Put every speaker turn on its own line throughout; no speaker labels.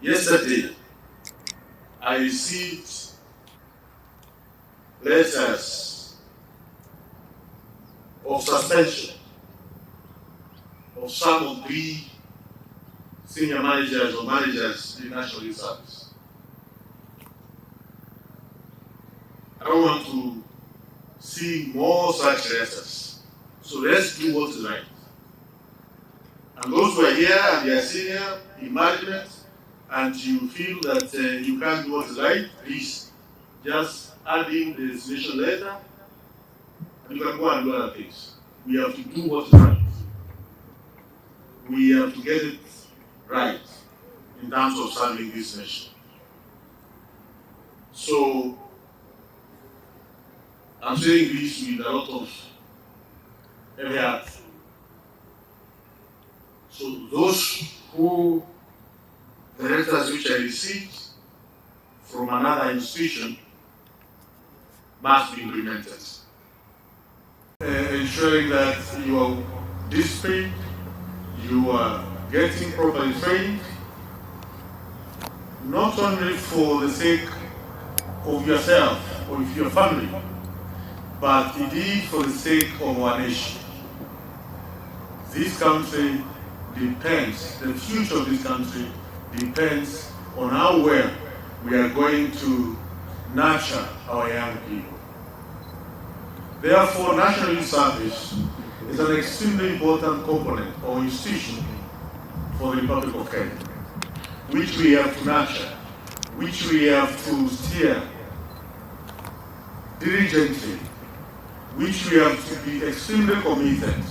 Yesterday, I received letters of suspension of some of the senior managers or managers in National Youth Service. I don't want to see more such letters. So let's do what is right. And those who are here and they are senior in management and you feel that you can't do what is right, please just add in the resignation letter and you can go and do other things. We have to do what is right. We have to get it right in terms of serving this nation. So I'm saying this with a lot of heavy heart. So those who, the letters which I received from another institution must be implemented. Ensuring that you are disciplined, you are getting properly trained, not only for the sake of yourself or of your family, but indeed for the sake of our nation. This country depends, the future of this country depends on how well we are going to nurture our young people. Therefore, National Youth Service is an extremely important component or institution for the Republic of Kenya, which we have to nurture, which we have to steer diligently, which we have to be extremely committed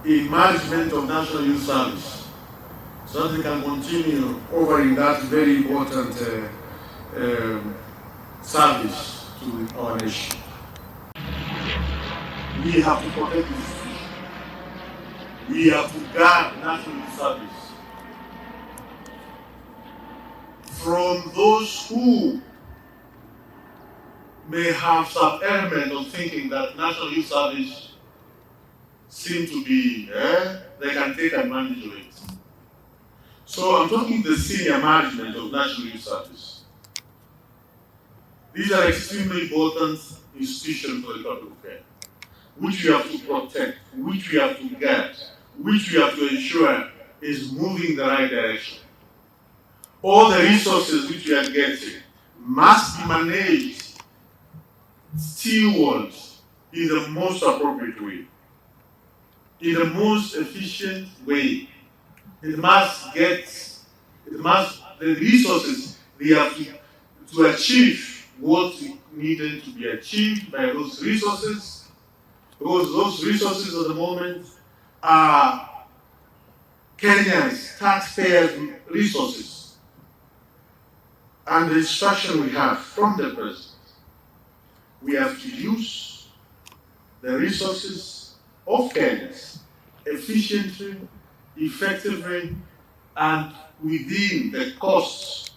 in management of National Youth Service, so that we can continue offering that very important service to our nation. We have to protect this institution. We have to guard National Youth Service from those who may have some element of thinking that National Youth Service seem to be, they can take advantage of it. So I'm talking the senior management of National Youth Service. These are extremely important institutions for the Republic of Kenya, which we have to protect, which we have to guard, which we have to ensure is moving in the right direction. All the resources which we are getting must be managed, stewarded in the most appropriate way, in the most efficient way. The resources, they have to achieve what needed to be achieved by those resources, because those resources at the moment are Kenya's taxpayers' resources. And the instruction we have from the President, we have to use the resources of Kenyans efficiently, effectively, and within the costs,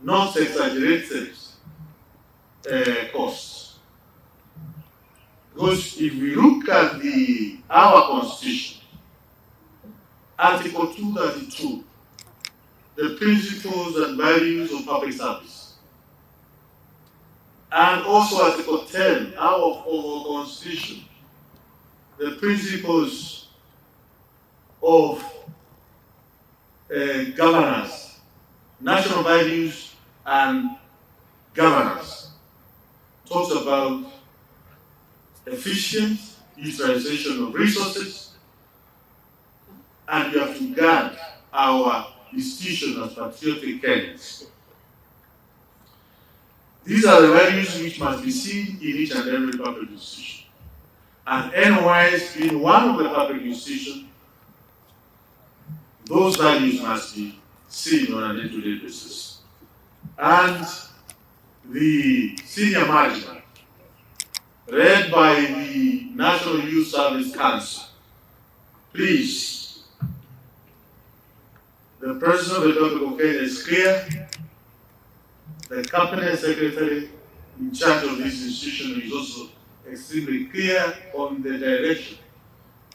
not exaggerated costs. Because if we look at our Constitution, Article 232, the principles and values of public service, and also Article 10 of our Constitution, the principles of governance, national values and governance, talks about efficient utilization of resources, and we have to guard our institution as patriotic Kenyans. These are the values which must be seen in each and every public institution. And NYS being one of the public institutions, those values must be seen on a day-to-day basis. And the senior management, led by the National Youth Service Council, please, the President of the Republic of Kenya is clear. The Cabinet Secretary in charge of this institution is also extremely clear on the direction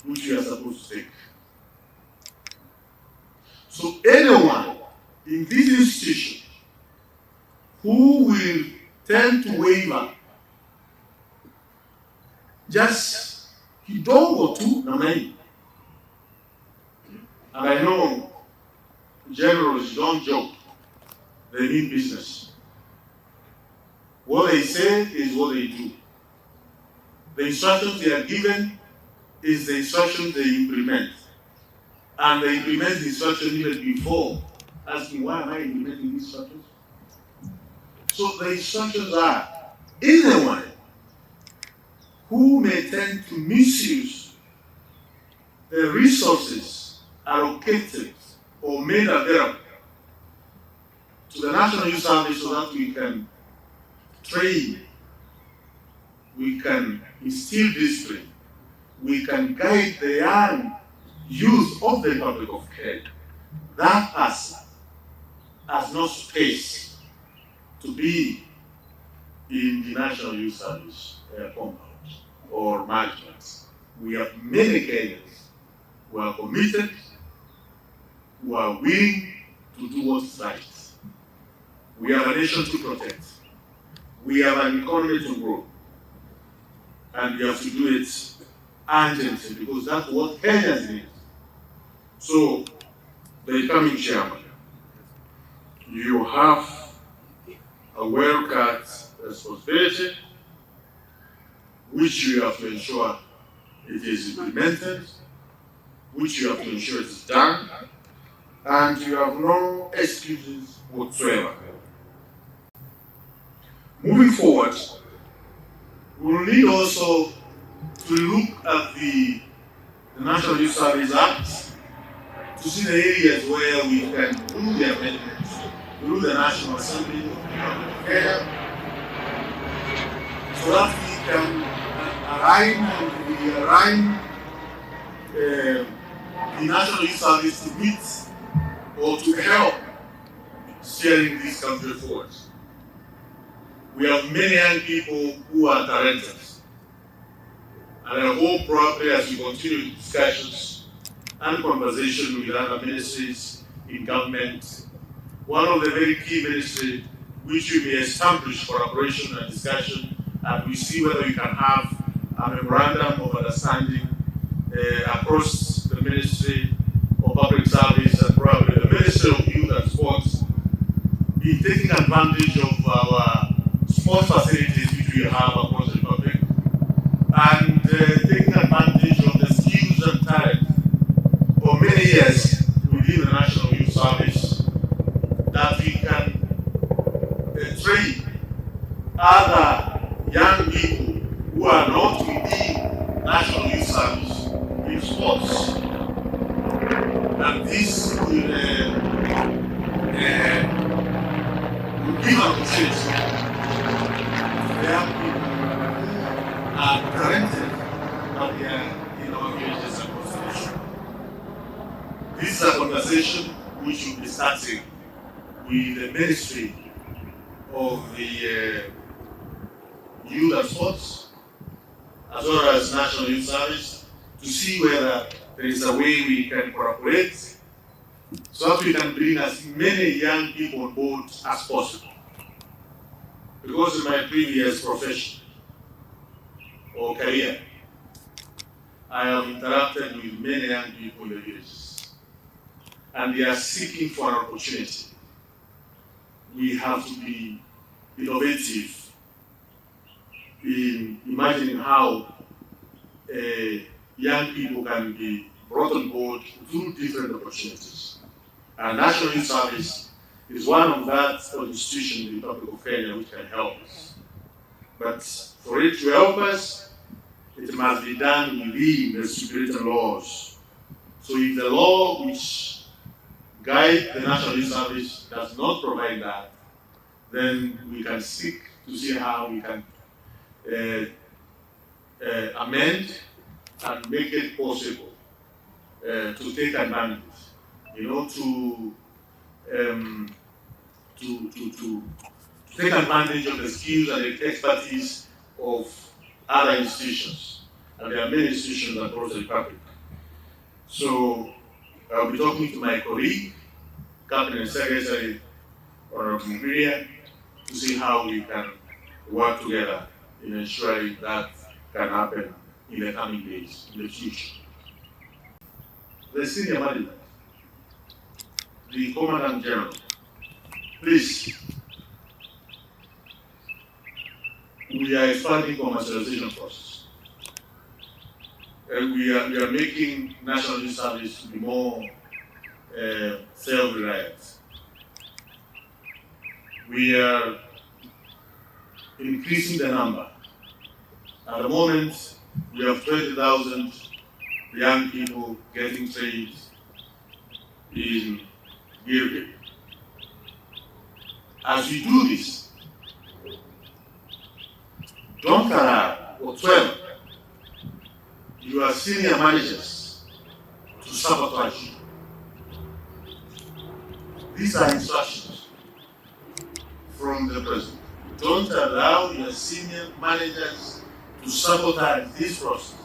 which we are supposed to take. So anyone in this institution who will tend to waver just kidogo tu namna hii. And I know generals don't joke, they mean business. What they say is what they do. The instructions they are given is the instructions they implement. And they implement the instruction even before asking, why am I implementing these instructions? So the instructions are anyone who may tend to misuse the resources allocated or made available to the National Youth Service so that we can train, we can instill discipline, we can guide the young youth of the Republic of Kenya. That person has no space to be in the National Youth Service compound or management. We have many Kenyans who are committed, who are willing to do what's right. We have a nation to protect. We have an economy to grow. And we have to do it urgently because that's what Kenyans need. So, the incoming chairman, you have a well-cut responsibility which you have to ensure it is implemented, which you have to ensure it is done, and you have no excuses whatsoever. Moving forward, we will need also to look at the National Youth Service Act to see the areas where we can do the amendments through the National Assembly of Kenya so that we can align the National Youth Service to meet or to help steering this country forward. We have many young people who are talented. And I hope probably as we continue discussions and conversation with other ministries in government, one of the very key ministries which we may establish collaboration and discussion, and we see whether we can have a memorandum of understanding across the Ministry of Public Service and probably the Ministry of Youth and Sports, in taking advantage of our sports facilities which we have across the Republic, and taking advantage of the skills and talent for many years within the National Youth Service, that we can train other young people who are not within National Youth Service in sports. And this will give opportunity to young people who are talented but they are in our villages across the nation. This is a conversation which will be starting with the Ministry of the Youth and Sports, as well as National Youth Service, to see whether there is a way we can cooperate so that we can bring as many young people on board as possible. Because in my previous profession or career, I have interacted with many young people in the villages, and they are seeking for an opportunity. We have to be innovative in imagining how young people can be brought on board through different opportunities. And National Youth Service is one of that institutions in the Republic of Kenya which can help us. But for it to help us, it must be done within the stipulated laws. So if the law which guides the National Youth Service does not provide that, then we can seek to see how we can amend and make it possible to take advantage, to take advantage of the skills and the expertise of other institutions. And there are many institutions across the Republic. So I'll be talking to my colleague Cabinet Secretary or Committee to see how we can work together in ensuring that can happen in the coming days, in the future. The senior management, the Commandant General, please, we are expanding commercialization process. And we are making national youth service to be more self-reliant. We are increasing the number. At the moment, we have 20,000 young people getting trained in Gilgit. As we do this, don't allow or 12 your senior managers to sabotage you. These are instructions from the president. Don't allow your senior managers to sabotage this process.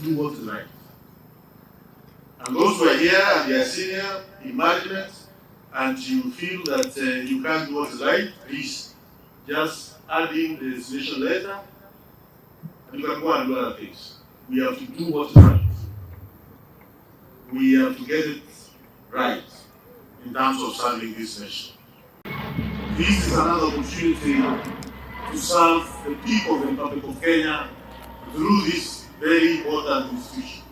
Do what is right. And those who are here and they are senior in management and you feel that you can't do what is right, please just add in the resignation letter and you can go and do other things. We have to do what is right. We have to get it right in terms of serving this nation. This is another opportunity to serve the people of the Republic of Kenya through this very important institution.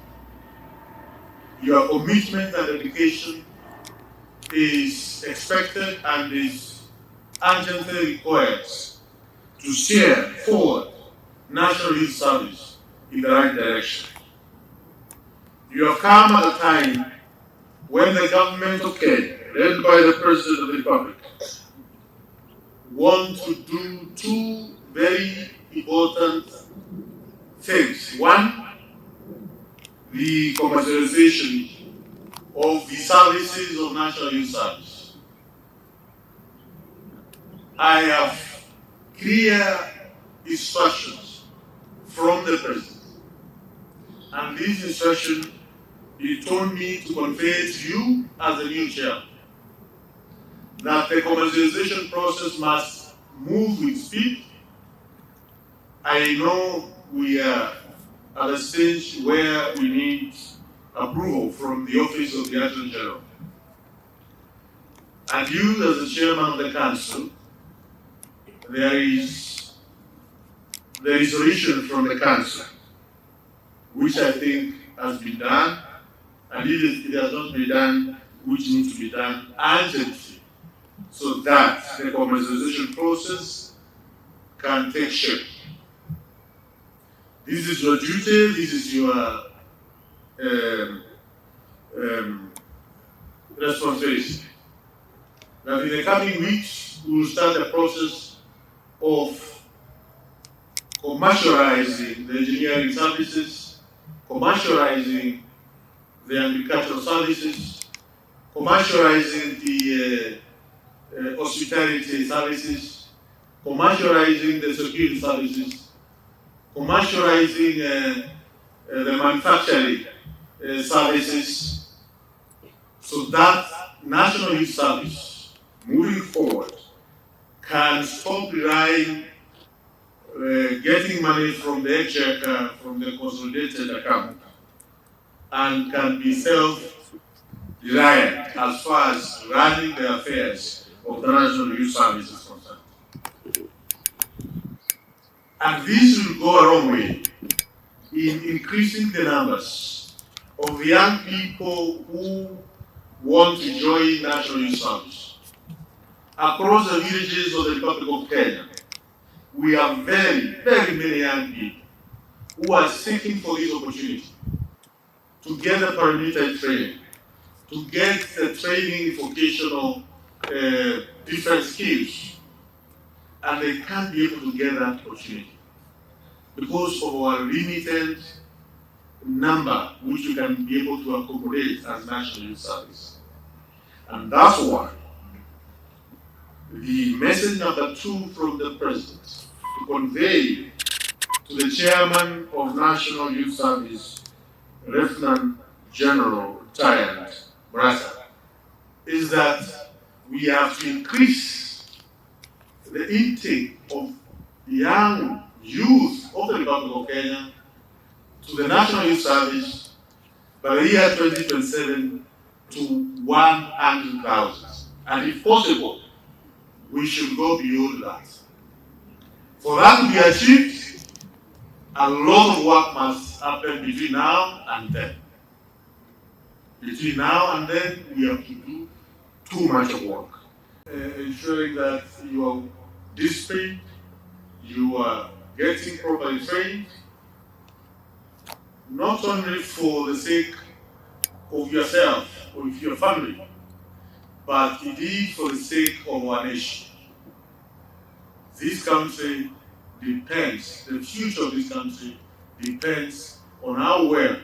Your commitment and dedication is expected and is urgently required to steer forward national youth service in the right direction. You have come at a time when the government of Kenya, led by the President of the Republic, want to do two very important things. One, the commercialization of the services of national youth service. I have clear instructions from the President, and this instruction, he told me to convey to you as the new chair that the commercialization process must move with speed. I know we are at a stage where we need approval from the Office of the Attorney General. And you, as the chairman of the council, there is the resolution from the council, which I think has been done, and if it has not been done, which needs to be done urgently, so that the commercialization process can take shape. This is your duty, this is your responsibility. That in the coming weeks, we will start the process of commercializing the engineering services, commercializing the agricultural services, commercializing the hospitality services, commercializing the security services, commercializing the manufacturing services, so that national youth service moving forward can stop relying getting money from the exchequer, from the consolidated account, and can be self-reliant as far as running the affairs of the national youth service is concerned. And this will go a long way in increasing the numbers of young people who want to join national youth service. Across the villages of the Republic of Kenya, we have very, very many young people who are seeking for this opportunity to get the paramilitary training, to get the training in vocational different skills, and they can't be able to get that opportunity because of our limited number which we can be able to accommodate as national youth service. And that's why the message number 2 from the President to convey to the Chairman of National Youth Service, Lieutenant General retired Brasa, is that we have to increase the intake of young youth of the Republic of Kenya to the National Youth Service by the year 2027 to 100,000. And if possible, we should go beyond that. For that to be achieved, a lot of work must happen between now and then. Between now and then, we have to do too much of work. Ensuring that you are disciplined, you are getting properly trained, not only for the sake of yourself or of your family, but indeed for the sake of our nation. This country depends, the future of this country depends on how well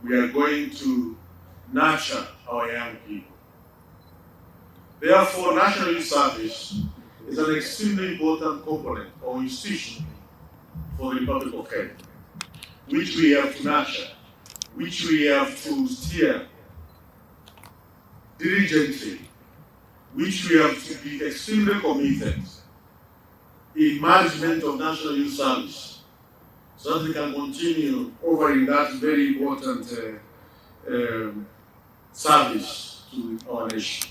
we are going to nurture our young people. Therefore, National Youth Service is an extremely important component or institution for the Republic of Kenya, which we have to nurture, which we have to steer diligently, which we have to be extremely committed in management of National Youth Service, so that we can continue offering that very important service to our nation.